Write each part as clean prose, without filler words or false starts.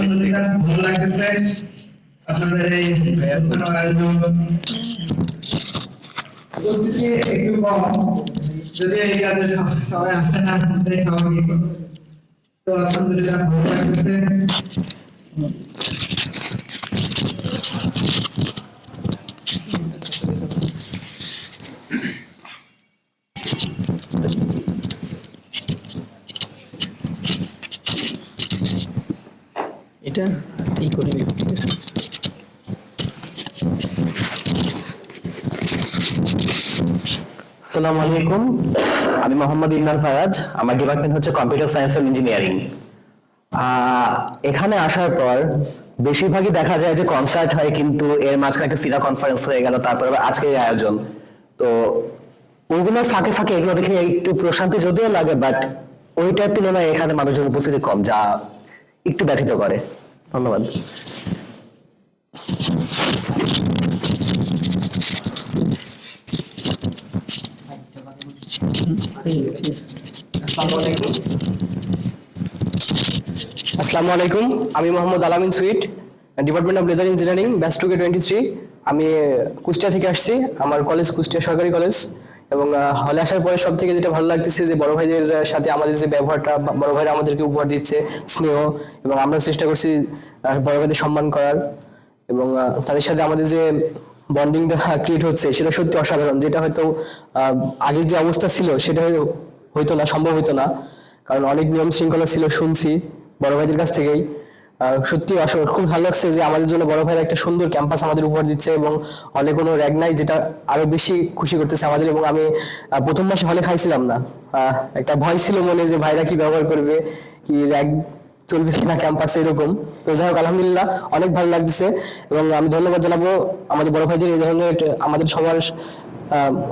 আলহামদুলিল্লাহ ভালো লাগতেছে আপনাদের এই আয়োজন উপস্থিতি একটু কম, যদি এই কাজে সবাই আসে না তাই স্বাভাবিক। তো আলহামদুলিল্লাহ ভালো লাগতেছে। এটা এই করে নিব, ঠিক আছে। আসসালামু আলাইকুম, আমি মোহাম্মদ ইমরান ফারাজ। আমার ডিপার্টমেন্ট হচ্ছে কম্পিউটার সায়েন্স এন্ড ইঞ্জিনিয়ারিং। এখানে আসার পর বেশিরভাগই দেখা যায় যে কনসার্ট হয়, কিন্তু এর মাঝখানে একটা সিরা কনফারেন্স হয়ে গেল, তারপর আবার আজকের এই আয়োজন। তো ওইগুলোর ফাঁকে ফাঁকে এগুলো দেখে একটু প্রশান্তি যদিও লাগে, বাট ওইটার তুলনায় এখানে মানুষজন উপস্থিতি কম, যা একটু ব্যথিত করে। ধন্যবাদ। আসসালামু আলাইকুম, আমি মোহাম্মদ আলামিন sweet, department of leather engineering, batch 2K23। আমি কুষ্টিয়া থেকে আসছি। আমার কলেজ কুষ্টিয়া সরকারি কলেজ। এবং হলে আসার পরে সব থেকে যেটা ভালো লাগতেছে যে বড় ভাইদের সাথে আমাদের যে ব্যবহারটা, বড় ভাইরা আমাদেরকে উপহার দিচ্ছে স্নেহ, এবং আমরা চেষ্টা করছি বড় ভাইদের সম্মান করার, এবং তাদের সাথে আমাদের যে বন্ডিংটা ক্রিয়েট হচ্ছে সেটা সত্যি অসাধারণ। যেটা হয়তো আগের যে অবস্থা ছিল সেটা হয়তো না, সম্ভব হইতো না, কারণ অনেক নিয়ম শৃঙ্খলা ছিল শুনছি বড় ভাইদের কাছ থেকেই। সত্যি আসলে খুব ভালো লাগছে যে আমাদের জন্য বড় ভাইয়ের একটা সুন্দর ক্যাম্পাস আমাদের উপহার দিচ্ছে, এবং হলে কোনো র্যাগ নাই, যেটা আরো বেশি খুশি করতেছে আমাদের। এবং আমি প্রথম মাসে হলে খাইছিলাম না, একটা ভয় ছিল মনে যে ভাইরা কি ব্যবহার করবে, কি র্যাগ চলবে কিনা ক্যাম্পাসে, এরকম। তো যাই হোক, আলহামদুলিল্লাহ অনেক ভালো লাগতেছে। এবং আমি ধন্যবাদ জানাবো আমাদের বড় ভাইদের এই ধরনের আমাদের সবার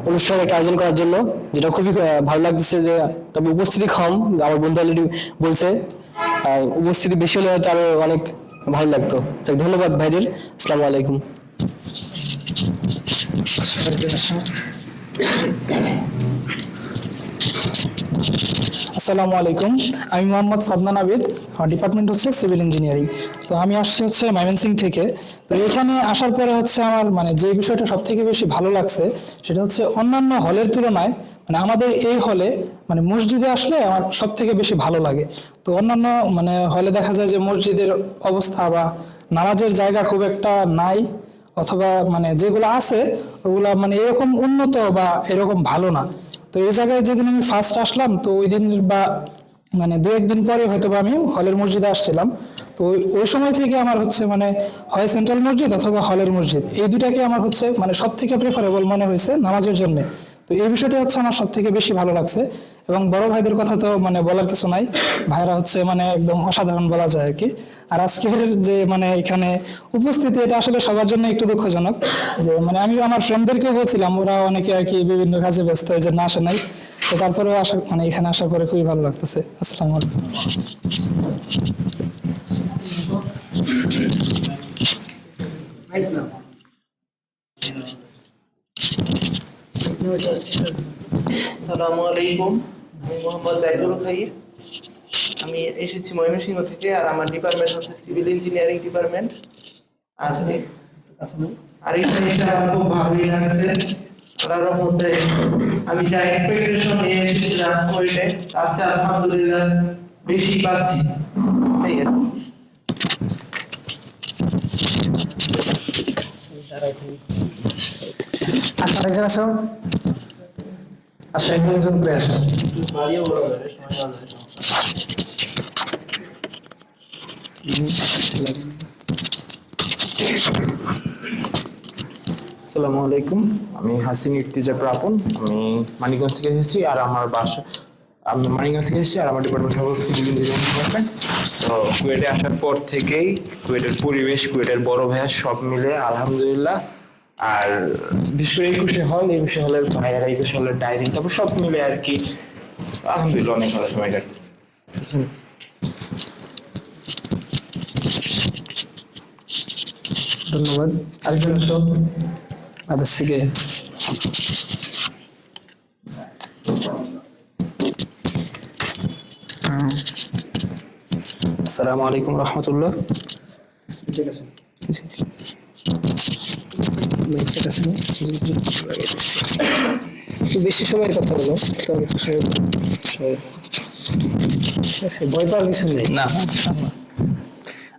অনুষ্ঠানের একটা আয়োজন করার জন্য, যেটা খুবই ভালো লাগতেছে। যে তবে উপস্থিতি কম, আমার বন্ধু অলরেডি বলছে, উপস্থিতি বেশি হলে হয়তো আরো অনেক ভালো লাগতো। ধন্যবাদ ভাইদের। আসসালামু আলাইকুম। আসসালামু আলাইকুম, আমি মোহাম্মদ সাদমান আবিদ, আমার ডিপার্টমেন্ট হচ্ছে সিভিল ইঞ্জিনিয়ারিং। তো আমি আসছি হচ্ছে ময়মনসিংহ থেকে। তো এখানে আসার পরে হচ্ছে আমার মানে যে বিষয়টা সব থেকে বেশি ভালো লাগছে সেটা হচ্ছে অন্যান্য হলের তুলনায় মানে আমাদের এই হলে মানে মসজিদে আসলে আমার সব থেকে বেশি ভালো লাগে। তো অন্যান্য মানে হলে দেখা যায় যে মসজিদের অবস্থা বা নামাজের জায়গা খুব একটা নাই, অথবা মানে যেগুলো আছে ওগুলা মানে এরকম উন্নত বা এরকম ভালো না। তো এই জায়গায় যেদিন আমি ফার্স্ট আসলাম, তো ওই দিন বা মানে দু একদিন পরে হয়তো বা আমি হলের মসজিদে আসছিলাম। তো ওই সময় থেকে আমার হচ্ছে মানে হয় সেন্ট্রাল মসজিদ অথবা হলের মসজিদ, এই দুটাকে আমার হচ্ছে মানে সব থেকে প্রেফারেবল মনে হয়েছে নামাজের জন্য। তো এই বিষয়টা হচ্ছে আমার সব থেকে বেশি ভালো লাগছে। এবং বড় ভাইদের কথা তো মানে বলার কিছু নাই, ভাইরা হচ্ছে মানে একদম অসাধারণ বলা যায় আর কি। আর আজকের যে মানে এখানে উপস্থিতি, এটা আসলে সবার জন্য একটু দুঃখজনক। যে মানে আমি আমার ফ্রেন্ডদেরকেও বলছিলাম, ওরা অনেকে আর কি বিভিন্ন কাজে ব্যস্ত, এই জন্য আসে নাই। তো তারপরেও আসা মানে এখানে আসার পরে খুবই ভালো লাগতেছে। আসসালামু আলাইকুম। আসসালামু আলাইকুম, আমি মোহাম্মদ জাইদুল খাইর। আমি এসেছি ময়মনসিংহ থেকে, আর আমার ডিপার্টমেন্ট হচ্ছে সিভিল ইঞ্জিনিয়ারিং ডিপার্টমেন্ট। আর এখানে এসে আমার খুব ভালোই লাগছে। আল্লাহর রহমতে আমি যা এক্সপেকটেশন নিয়ে এসেছিলাম ওইটা তার চেয়ে আলহামদুলিল্লাহ বেশি পাচ্ছি। এই আর কি। আচ্ছা, একজন আসো, আসো, একজন করে আসো। আসসালামু আলাইকুম, আমি হাসিন ইর্তিজা প্রাপন। আমি মানিকগঞ্জ থেকে এসেছি, আর আমার বাসা আমি মানিকগঞ্জ থেকে এসেছি, আর আমার ডিপার্টমেন্ট হলো সিভিল ইঞ্জিনিয়ারিং ডিপার্টমেন্ট। তো কুয়েটে আসার পর থেকেই কুয়েটের পরিবেশ, কুয়েটের বড় ভাইয়া সব মিলে আলহামদুলিল্লাহ। আর বিশেষ করে 21শে হল, 21শে হলের ভাইয়ারা, 21শে হলের ডায়েরি, তারপর সব মিলে আর কি আলহামদুলিল্লাহ অনেক ভালো সময় কাটছে। ধন্যবাদ। আরেকজন আসো, আদার্স থেকে। আসসালামু আসসালামু আলাইকুম রহমতুল্লাহ। ঠিক আছে ঠিক আছে একটু বেশি সময়ের কথা বলো তাহলে ভয় পাওয়ার কিছু নেই। না,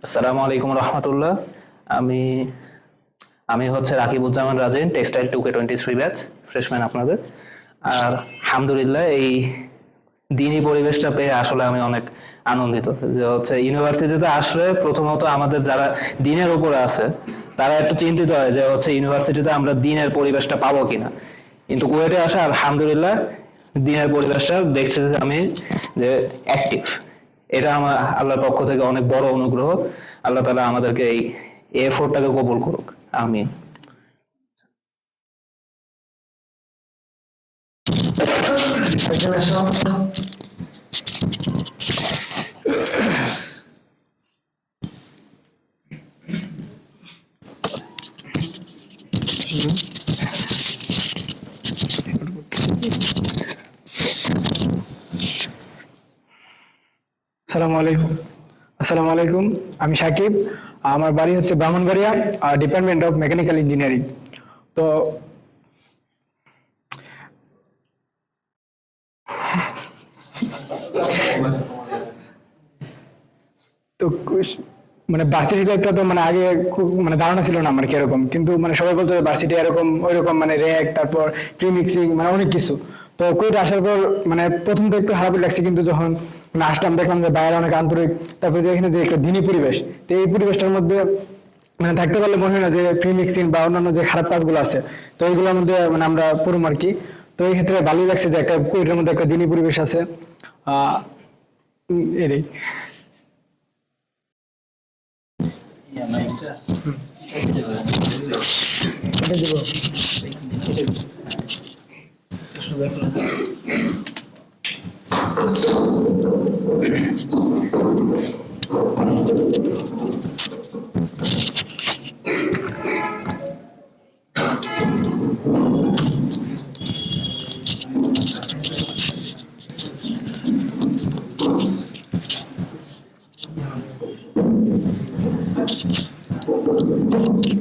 আসসালামু আলাইকুম রহমতুল্লাহ। আমি আমি হচ্ছে Rakibuzzaman Rajin, textile 2K23 batch, freshman আপনাদের। আর আলহামদুলিল্লাহ এই দিনই পরিবেশটা পেয়ে আসলে আমি অনেক আনন্দিত। যে হচ্ছে ইউনিভার্সিটিতে আসলে প্রথমত আমাদের যারা দিনের উপরে আছে তারা একটু চিন্তিত হয় যে হচ্ছে ইউনিভার্সিটিতে আমরা দিনের পরিবেশটা পাবো কিনা, কিন্তু কুয়েটে আসে আলহামদুলিল্লাহ দিনের পরিবেশটা দেখছি যে আমি যে অ্যাক্টিভ। এটা আমার আল্লাহর পক্ষ থেকে অনেক বড় অনুগ্রহ। আল্লাহ তাআলা আমাদেরকে এই এফোর্টটাকে কবুল করুক, আমিন। আসসালামু আলাইকুম, আমি সাকিব। আমার বাড়ি হচ্ছে Brahmanbaria, department of mechanical engineering. তো তো মানে ভার্সিটি লাইফটা তো মানে আগে খুব মানে ধারণা ছিল না আমার কিরকম, কিন্তু মানে সবাই বলতো ভার্সিটি এরকম ওইরকম, মানে র্যাক, তারপর প্রি মিক্সিং, মানে অনেক কিছু। তো কুয়েটে আসার পর মানে প্রথম তো একটু খারাপই লাগছে, কিন্তু যখন মানে আসলাম দেখলাম যে বাইরে অনেক আন্তরিক, তারপরে যে এখানে যে একটা দিনই পরিবেশ, তো এই পরিবেশটার মধ্যে মানে থাকতে পারলে মনে হয় না যে প্রি মিক্সিং বা অন্যান্য যে খারাপ কাজগুলো আছে তো এইগুলোর মধ্যে মানে আমরা পুরো আর কি। তো এই ক্ষেত্রে ভালোই লাগছে যে একটা কুয়েটের মধ্যে একটা দিনই পরিবেশ আছে। এটাই।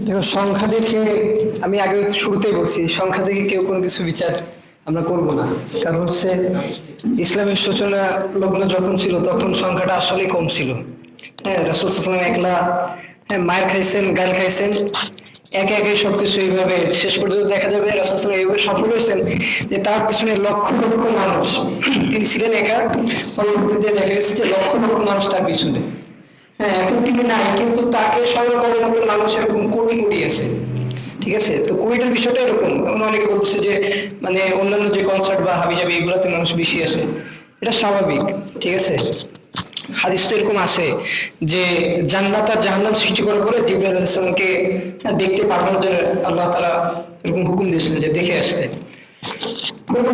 দেখো, সংখ্যা দেখে আমি আগে শুরুতেই বলছি, সংখ্যা দেখে কেউ কোনো কিছু বিচার আমরা করব না। কারণ হচ্ছে ইসলামের সূচনা লগ্ন যখন ছিল তখন সংখ্যাটা আসলেই কম ছিল। হ্যাঁ, রাসূল সাল্লাল্লাহু আলাইহি ওয়াসাল্লাম একলা মায়ের খাইছেন, গাল খাইছেন, একে একে সবকিছু এইভাবে শেষ পর্যন্ত দেখা যাবে রাসূল সাল্লাল্লাহু আলাইহি ওয়াসাল্লাম এইভাবে সফল হয়েছেন যে তার পিছনে লক্ষ লক্ষ মানুষ, তিনি ছিলেন একা, পরবর্তীতে দেখা গেছে যে লক্ষ লক্ষ মানুষ তার পিছনে। হ্যাঁ, এখন তিনি নাই, কিন্তু তাকে স্মরণ করার মতো মানুষ এরকম কোটি কোটি আছে। ঠিক আছে, তো কুয়েটের বিষয়টা এরকম। অনেকে বলছে যে মানে অন্যান্য যে কনসার্ট বা হাবিজাবি এগুলোতে মানুষ বেশি আসে, এটা স্বাভাবিক। ঠিক আছে, হাদিস তো এরকম আসে যে জান্নাত আর জাহান্নাম সৃষ্টি করার পরে জিবরাইল আলাইহিস সালামকে দেখতে পাঠানোর জন্য আল্লাহ তাআলা এরকম হুকুম দিয়েছিলেন যে দেখে আসতে।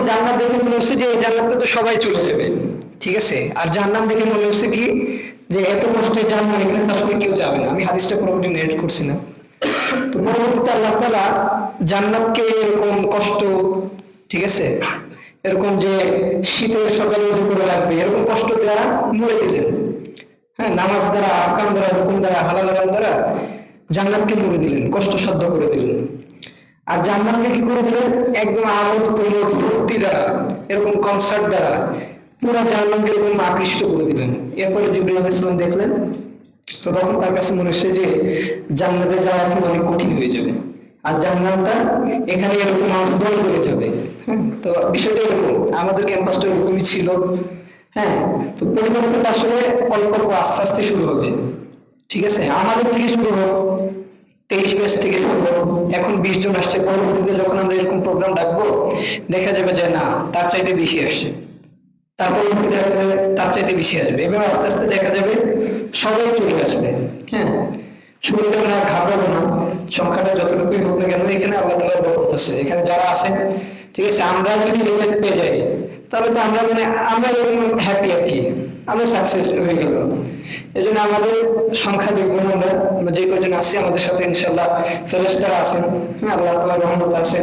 জান্নাত দেখে মনে হচ্ছে যে জান্নাতে তো সবাই চলে যাবে, ঠিক আছে, আর জাহান্নাম দেখে মনে হচ্ছে কি যে এত কষ্টের জাহান্নাম, এখানে তো আসলে কেউ যাবে না। আমি হাদিসটা পুরোপুরি নেট করছি না। তো পরবর্তীতে আল্লাহ তাআলা জান্নাতকে এরকম কষ্ট, ঠিক আছে, এরকম যে শীতের সকালে উঠে করে লাগবে এরকম কষ্ট দেওয়া মরে দিলেন। হ্যাঁ, নামাজ দ্বারা, আহকাম দ্বারা, হুকুম দ্বারা, হালাল হারাম দ্বারা জান্নাতকে মরে দিলেন, কষ্ট সাধ্য করে দিলেন। আর জান্নাতকে কি করে দিলেন? একদম আমোদ প্রমোদ ফুর্তি দ্বারা, এরকম কনসার্ট দ্বারা পুরো জান্নাতকে এরকম আকৃষ্ট করে দিলেন। এরপরে জিবরাইল আলাইহিস সালাম দেখলেন, তো তখন তার কাছে মনে হচ্ছে যে জান্নাতে যাওয়া এখন অনেক কঠিন হয়ে যাবে, আর জান্নাতটা এখানে এরকম দলে দলে যাবে। হ্যাঁ, তো বিষয়টা এরকম, আমাদের ক্যাম্পাসটা এরকমই ছিল। হ্যাঁ, তো পরিবর্তনটা আসলে অল্প অল্প আস্তে আস্তে শুরু হবে। ঠিক আছে, আমাদের থেকে শুরু হোক, 23 ব্যাচ থেকে শুরু হোক, এখন 20 জন আসছে। পরবর্তীতে যখন আমরা এরকম প্রোগ্রাম ডাকবো দেখা যাবে যে না, তার চাইতে বেশি আসছে, তারপর দেখা যাবে তার চাইতে বেশি আসবে, এবার আস্তে আস্তে দেখা যাবে সবাই চলে আসবে। হ্যাঁ, শুরুতে আমরা ঘাবড়াবো না, সংখ্যাটা যতটুকুই হোক না কেন এখানে আল্লাহ তাআলা বরকত আছে। এখানে যারা আছেন, ঠিক আছে, আমরা যদি রেজাল্ট পেয়ে যাই তাহলে তো আমরা মানে আমরা এরকম হ্যাপি আর কি, আমরা সাকসেস হয়ে গেল। এই জন্য আমাদের সংখ্যা দেখবো না, আমরা যে কজন আসছি আমাদের সাথে ইনশাআল্লাহ ফেরেশতারা আছেন। হ্যাঁ, আল্লাহ তাআলার রহমত আছে।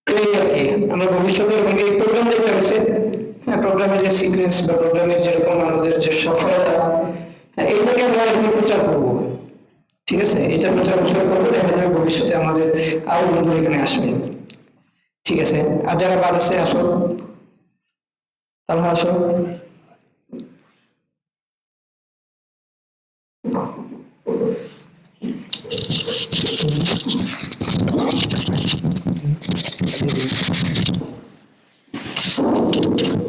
এই আর কি, আমরা ভবিষ্যতে এই প্রোগ্রাম যেটা হচ্ছে, হ্যাঁ, প্রোগ্রামের যে সিকোয়েন্স বা প্রোগ্রামের যেরকম আমাদের যে সফলতা এটাকে আমরা এখানে প্রচার করবো, ঠিক আছে, এটা প্রচার করবো, দেখা যাবে ভবিষ্যতে আমাদের আরো বন্ধু এখানে আসবে, ঠিক আছে। আর যারা বাদ আছে আসো, তাহলে আসো।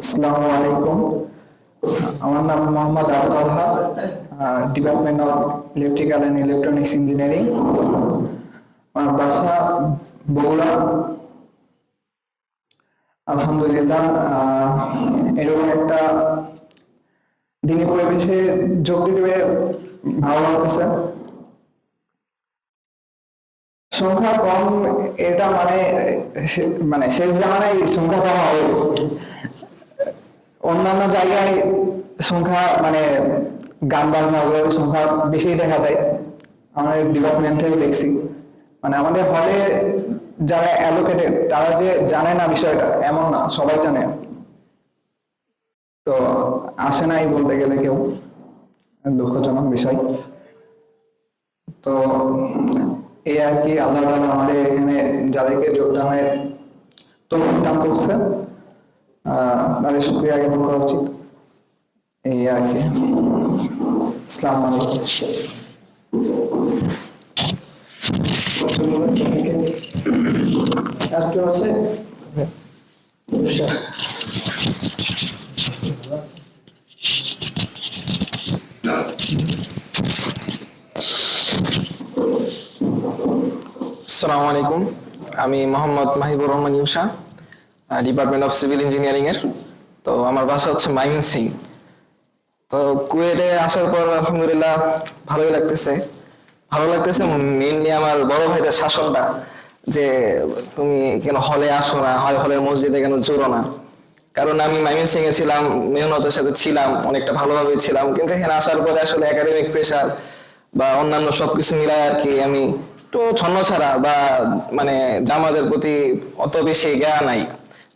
আসসালামু আলাইকুম, আমার নাম Mohammad Abul Haque, department of electrical and electronics engineering. আমার বাসা বগুড়া। আলহামদুলিল্লাহ, এরকম একটা দিনী পরিবেশে যোগ দিতে পেরে ভালো লাগতেছে। সংখ্যা কম এটা মানে শেষ জামানায় সংখ্যা কম হবে। অন্যান্য জায়গায় সংখ্যা মানে গান বাজনা ওগুলোর সংখ্যা বেশি দেখা যায়, আমাদের ডিপার্টমেন্ট থেকে দেখছি। মানে আমাদের হলে যারা অ্যালোকেটেড তারা যে জানে না বিষয়টা এমন না, সবাই জানে। তো আসে নাই বলতে গেলে কেউ, দুঃখজনক বিষয়। তো এই আর কি, আল্লাহ তাআলা আমাদের এখানে যাদেরকে যোগদানের তৌফিক দান করছে তাদের শুকরিয়া জ্ঞাপন করা উচিত, এই আর কি। আসসালামু আলাইকুম। আর কেউ আছে? আসসালামু আলাইকুম, আমি Mohammad Mahibur Rahman Yusa, department of civil engineering এর। তো আমার বাসা হচ্ছে ময়মনসিং। তো কুয়েটে আসার পর আলহামদুলিল্লাহ ভালোই লাগতেছে। মেইনলি আমার বড় ভাইদের শাসনটা, যে তুমি কেন হলে আসো না, হয় হলের মসজিদে কেন জোরো না। কারণ আমি ময়মনসিং এ ছিলাম, মেহনতের সাথে ছিলাম, অনেকটা ভালোভাবে ছিলাম, কিন্তু এখানে আসার পরে আসলে একাডেমিক প্রেশার বা অন্যান্য সবকিছু মিলায় আর কি আমি একটু ছন্ন ছাড়া বা মানে জামাতের প্রতি অত বেশি জ্ঞান নাই,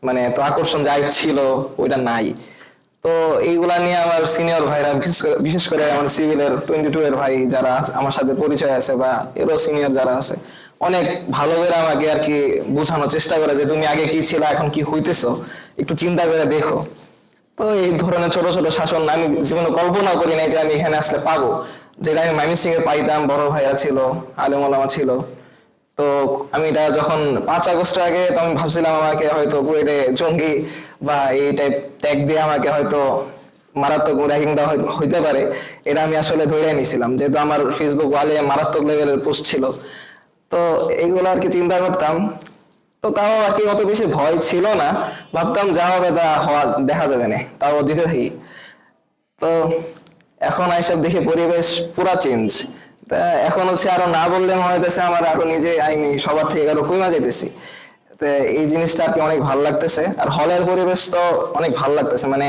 মানে তো আকর্ষণ যাই ছিল ওইটা নাই। তো এইগুলা নিয়ে আমার সিনিয়র ভাইরা, বিশেষ করে আমার সিভিলের 22 এর ভাই যারা আমার সাথে পরিচয় আছে বা এরও সিনিয়র যারা আছে, অনেক ভালো করে আমাকে আর কি বোঝানোর চেষ্টা করে যে তুমি আগে কি ছিল এখন কি হইতেছো, একটু চিন্তা করে দেখো। তো এই ধরনের ছোট ছোট শাসন আমি জীবনে কল্পনাও করি নাই যে আমি এখানে আসলে পাবো, যেটা আমি ময়মনসিং এ পাইতাম। বড় ভাইয়া ছিল, আলেম ওলামা ছিল। তো আমি এটা যখন 5 আগস্ট আগে তো আমি ভাবছিলাম আমাকে হয়তো কুয়েটে জঙ্গি বা এই টাইপ ট্যাগ দিয়ে আমাকে হয়তো মারাত্মক র্যাগিং দেওয়া হইতে পারে, এটা আমি আসলে ধরে নিয়েছিলাম, যেহেতু আমার ফেসবুক ওয়ালে মারাত্মক লেভেলের পোস্ট ছিল। তো এইগুলো আর কি চিন্তা করতাম। তো তাও আর কি অত বেশি ভয় ছিল না, ভাবতাম যা হবে তা হওয়া দেখা যাবে না, তাও দিতে থাকি। তো এখন এইসব দেখে পরিবেশ পুরা চেঞ্জ। তা এখন হচ্ছে আরো না বললে মনে হইতেছে আমার আরো নিজে আমি সবার থেকে আরো কমে যাইতেছি। তো এই জিনিসটা আর কি অনেক ভালো লাগতেছে। আর হলের পরিবেশ তো অনেক ভালো লাগতেছে, মানে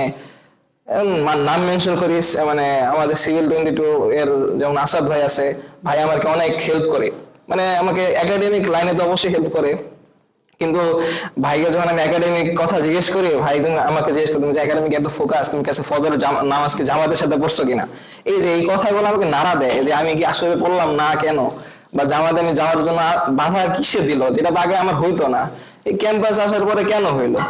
নাম মেনশন করিস, মানে আমাদের সিভিল 22 এর যেমন আসাদ ভাই আছে, ভাই আমাকে অনেক হেল্প করে, মানে আমাকে একাডেমিক লাইনে তো অবশ্যই হেল্প করে, কিন্তু ভাইকে যখন আমি একাডেমিক কথা জিজ্ঞেস করি, ভাই তুমি আমাকে জিজ্ঞেস করি তুমি যে একাডেমিক এত ফোকাস, তুমি কাছে ফজরের নামাজ কি জামাতের সাথে পড়ছো কিনা। এই যে এই কথাগুলো আমাকে নাড়া দেয় যে আমি কি আসলে পড়লাম না কেন, বা জামাতে আমি যাওয়ার জন্য বাধা কিসে দিল, যেটা আগে আমার হইতো না, এই ক্যাম্পাস আসার পরে কেন হইলো।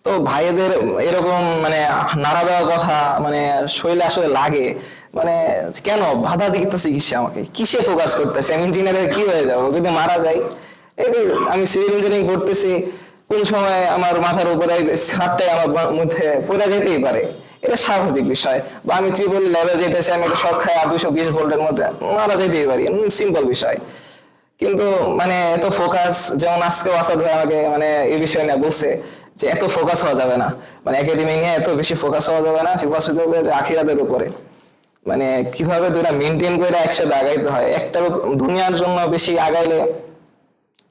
তো ভাইদের এরকম মানে নাড়া দেওয়া কথা মানে শৈলে আসলে লাগে, মানে কেন বাধা দিতেছে কিসে, আমাকে কিসে ফোকাস করতেছে, আমি ইঞ্জিনিয়ারে কি হয়ে যাবো যদি মারা যাই। এই যে আমি সিভিল ইঞ্জিনিয়ারিং করতেছি, কোন সময় আমার মাথার উপরে ছাদটাই আমার মধ্যে পড়ে যেতেই পারে, এটা স্বাভাবিক বিষয়। বা আমি ট্রিপল লেভেল যেতেছি, আমি একটা শক খাই 220 ভোল্টের মধ্যে মারা যেতেই পারি, সিম্পল বিষয়। কিন্তু মানে এত ফোকাস, যেমন আজকেও আসাদ ভাই আমাকে মানে এই বিষয় নিয়ে বলছে যে এত ফোকাস হওয়া যাবে না, মানে একাডেমি নিয়ে এত বেশি ফোকাস হওয়া যাবে না, ফোকাস হতে হবে যে আখিরাতের উপরে, মানে কিভাবে দুটা মেনটেন করে একসাথে আগাইতে হয়। একটা দুনিয়ার জন্য বেশি আগাইলে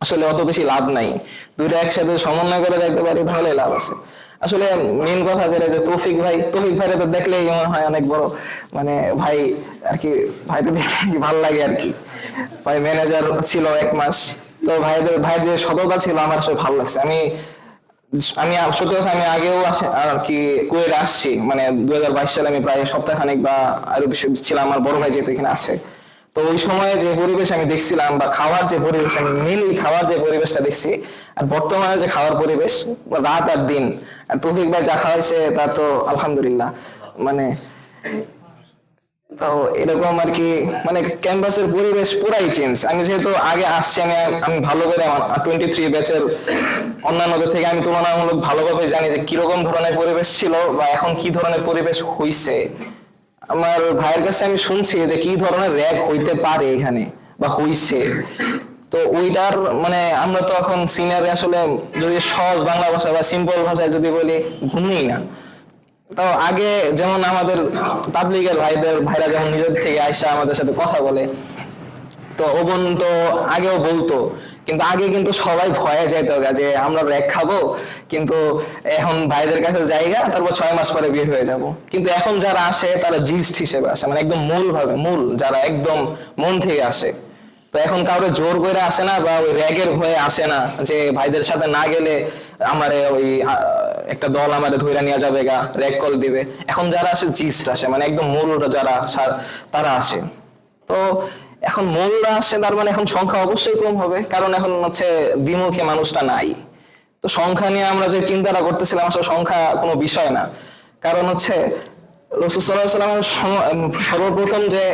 আসলে অত বেশি লাভ নাই, দুইটা একসাথে সমন্বয় করে যাইতে পারি তাহলে লাভ আছে। আসলে মেন কথা যেটা যে তৌফিক ভাইরে তো দেখলেই মনে হয় অনেক বড় মানে ভাই আর কি, ভাইটা দেখলে ভালো লাগে আর কি। ভাই ম্যানেজার ছিল 1 মাস, তো ভাইয়ের যে সততা ছিল আমার আসলে ভালো লাগছে। আমি আমি সত্যি কথা আমি আগেও আর কি কুয়েটে আসছি, মানে 2022 সালে আমি প্রায় সপ্তাহখানেক বা আরো বেশি ছিলাম, আমার বড় ভাই যেহেতু এখানে আছে। তো ওই সময়ে যে পরিবেশ আমি দেখছিলাম বা খাওয়ার যে পরিবেশ, আমি মেনলি খাওয়ার যে পরিবেশটা দেখছি আর বর্তমানে যে খাওয়ার পরিবেশ, রাত আর দিন, আর তৌফিক ভাই যা খাওয়াইছে তা তো আলহামদুলিল্লাহ, মানে তো এরকম আর কি, মানে ক্যাম্পাসের পরিবেশ পুরাই চেঞ্জ। আমি যেহেতু আগে আসছি, আমি ভালো করে আমার 23 ব্যাচের অন্যান্যদের থেকে আমি তুলনামূলক ভালোভাবে জানি যে কিরকম ধরনের পরিবেশ ছিল বা এখন কি ধরনের পরিবেশ হইছে। আমার ভাইয়ের কাছে আমি শুনছি যে কি ধরনের র্যাগ হইতে পারে এখানে বা হইছে। তো ওইটার মানে আমরা তো এখন সিনিয়রে আসলে যদি সহজ বাংলা ভাষা বা সিম্পল ভাষায় যদি বলি, ঘুমিই না। তো আগে যেমন আমাদের তাবলিগের ভাইরা যেমন নিজের থেকে আইসা আমাদের সাথে কথা বলে, তো ও বোন তো আগেও বলতো, কিন্তু আগে কিন্তু সবাই ভয়ে যেত যে আমরা র্যাক খাবো, কিন্তু এখন ভাইদের কাছে জায়গা, তারপর 6 মাস পরে বের হয়ে যাব। কিন্তু এখন যারা আসে তারা জিস্ট হিসেবে আসে, মানে একদম মূল যারা একদম মন থেকে আসে। তো এখন কাউরে জোর করে আসে না বা ওই র্যাগের ভয়ে আসে না যে ভাইদের সাথে না গেলে আমারে ওই একটা দল আমারে ধইরা নিয়ে যাবে গা, র্যাগ কল দিবে। এখন যারা আসে জিস্ট আসে, মানে একদম মূল যারা তারা আসে। তো এখন মূলরা আসে, তার মানে এখন সংখ্যা অবশ্যই কম হবে, কারণ এখন হচ্ছে দ্বিমুখী মানুষটা নাই। তো সংখ্যা নিয়ে আমরা যে চিন্তাটা করতেছিলাম, আসলে সংখ্যা কোনো বিষয় না। কারণ হচ্ছে রাসূল সাল্লাল্লাহু আলাইহি ওয়াসাল্লামের সর্বপ্রথম যে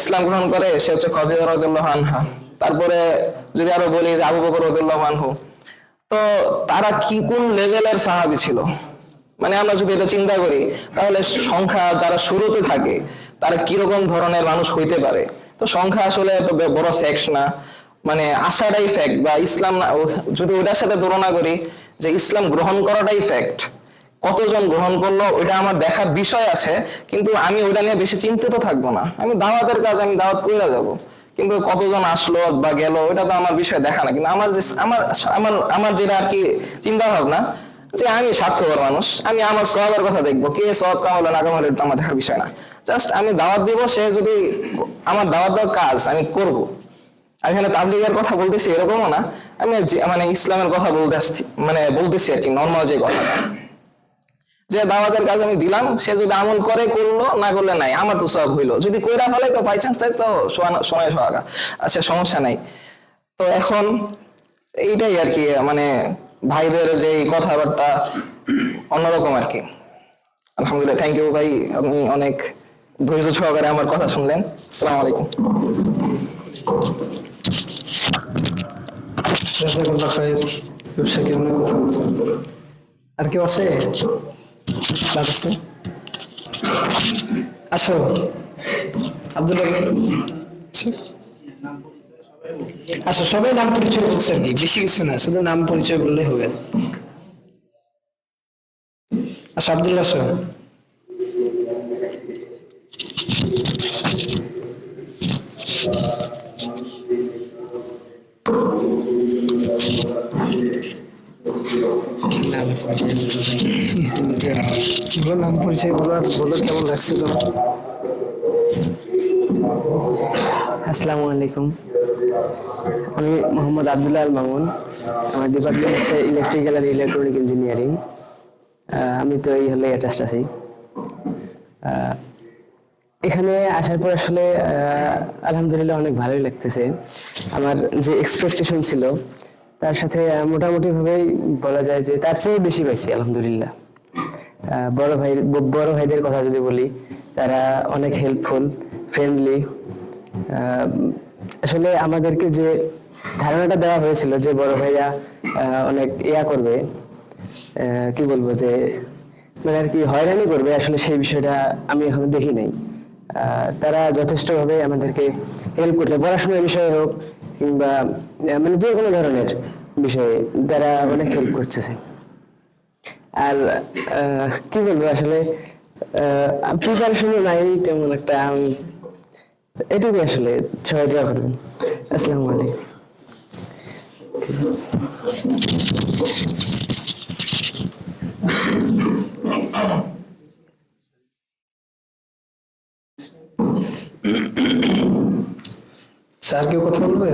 ইসলাম গ্রহণ করে সে হচ্ছে খাদিজা রাদিয়াল্লাহু আনহা। তারপরে যদি আরো বলি যে আবু বকর রাদিয়াল্লাহু আনহু, তো তারা কি কোন লেভেলের সাহাবী ছিল, মানে আমরা যদি এটা চিন্তা করি তাহলে সংখ্যা যারা শুরুতে থাকে তারা কিরকম ধরনের মানুষ হইতে পারে। তো সংখ্যা আসলে এত বড় ফ্যাক্ট না, মানে আসাটাই ফ্যাক্ট, বা ইসলাম যদি ওইটার সাথে তুলনা করি যে ইসলাম গ্রহণ করাটাই ফ্যাক্ট। কতজন গ্রহণ করলো ওইটা আমার দেখার বিষয় আছে, কিন্তু আমি ওইটা নিয়ে বেশি চিন্তিত থাকবো না। আমি দাওয়াতের কাজ, আমি দাওয়াত করে যাবো, কিন্তু কতজন আসলো বা গেল ওইটা তো আমার বিষয় দেখা না। কিন্তু আমার যে আমার যেটা আর কি চিন্তা ভাবনা, যে আমি স্বার্থপর মানুষ, আমি আমার সওয়াবের কথা দেখবো, কে সওয়াব কামালো না কামালো এটা আমার দেখার বিষয় না। জাস্ট আমি দাওয়াত দিব, সে যদি আমার দাওয়াত দেওয়ার কাজ আমি করবো। আমি এখানে তাবলীগের কথা বলতেছি এরকমও না, আমি মানে ইসলামের কথা বলতেছি আর কি, নর্মাল যে কথাটা, যে দাওয়াতের কাজ আমি দিলাম, সে যদি আমল করে করলো, না করলে নাই, আমার তো সওয়াব হইলো। যদি কইরা ফেলে তো বাই চান্স তাই তো সময় সোহাগা, আচ্ছা সমস্যা নাই। তো এখন এইটাই আর কি, মানে ভাইদের যে কথাবার্তা অন্যরকম আর কি। আলহামদুলিল্লাহ, থ্যাংক ইউ ভাই, আপনি অনেক ধৈর্য সহকারে আমার কথা শুনলেন। আসসালামু আলাইকুম। জাযাকাল্লাহ খাইর। ব্যবসা কেমন কথা বলছেন? আর কেউ আছে? আছে? আসো আব্দুল্লাহ, আচ্ছা সবাই নাম পরিচয় বলছে আর কি, বেশি কিছু না, শুধু নাম পরিচয় বললেই হবে। আচ্ছা আব্দুল্লাহ আসো। নাম পরিচয় বলো কেমন লাগছে তো? আসসালামু আলাইকুম, আমি মোহাম্মদ আব্দুল্লাহ আল মামুন। আমার ডিপার্টমেন্ট হচ্ছে ইলেকট্রিক্যাল আর ইলেকট্রনিক ইঞ্জিনিয়ারিং। আমি তো এই হলে অ্যাটাচড আছি। এখানে আসার পর আসলে আলহামদুলিল্লাহ অনেক ভালোই লাগতেছে। আমার যে এক্সপেকটেশন ছিল তার সাথে মোটামুটি ভাবেই বলা যায় যে তার চেয়ে বেশি পাইছি আলহামদুলিল্লাহ। বড় ভাইদের কথা যদি বলি, তারা অনেক হেল্পফুল, ফ্রেন্ডলি। আসলে আমাদেরকে যে ধারণাটা দেওয়া হয়েছিল যে বড় ভাইরা অনেক করবে, কি বলবো, যে মানে আর কি হয়রানি করবে, আসলে সেই বিষয়টা আমি এখনো দেখি নাই। তারা যথেষ্টভাবে আমাদেরকে হেল্প করছে, পড়াশোনার বিষয়ে হোক কিংবা মানে যে কোনো ধরনের বিষয়ে তারা অনেক হেল্প করতেছে। আর কি বলবো, আসলে প্রিপারেশনও নাই তেমন একটা, এটুকু। আসলে সবাই দোয়া করবেন। আসসালামু আলাইকুম। স্যার কেউ কথা বলবে?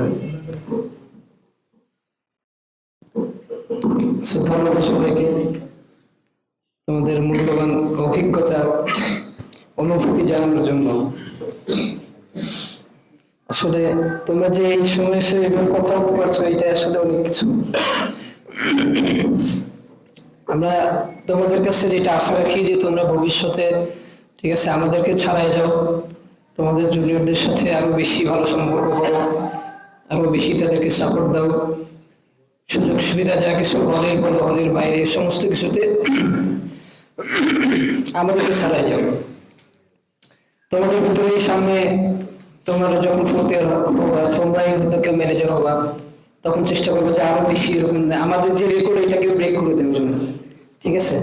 ধন্যবাদ সবাইকে তোমাদের মূল্যবান অভিজ্ঞতা অনুভূতি জানানোর জন্য। আসলে তোমরা যে এই সময় এসে এভাবে কথা বলতে পারছো, এটা আসলে অনেক কিছু। আমরা তোমাদের কাছে যেটা আশা রাখি যে তোমরা ভবিষ্যতে, ঠিক আছে, আমাদেরকে ছাড়াই যাও, তোমাদের জুনিয়রদের সাথে আরো বেশি ভালো সম্পর্ক করো, আরো বেশি তাদেরকে সাপোর্ট দাও, সুযোগ সুবিধা যা কিছু হলের বলো হলের বাইরে সমস্ত কিছুতে আমাদেরকে ছাড়াই যাও। তোমাদের ভিতরে সামনে তোমরা যখন ফুটে হবা, তোমরাই হয়তো ম্যানেজার হবা, তখন চেষ্টা করবো যে আরো বেশি এরকম আমাদের যে রেকর্ড এটাকে ব্রেক করে দেওয়ার জন্য, ঠিক আছে।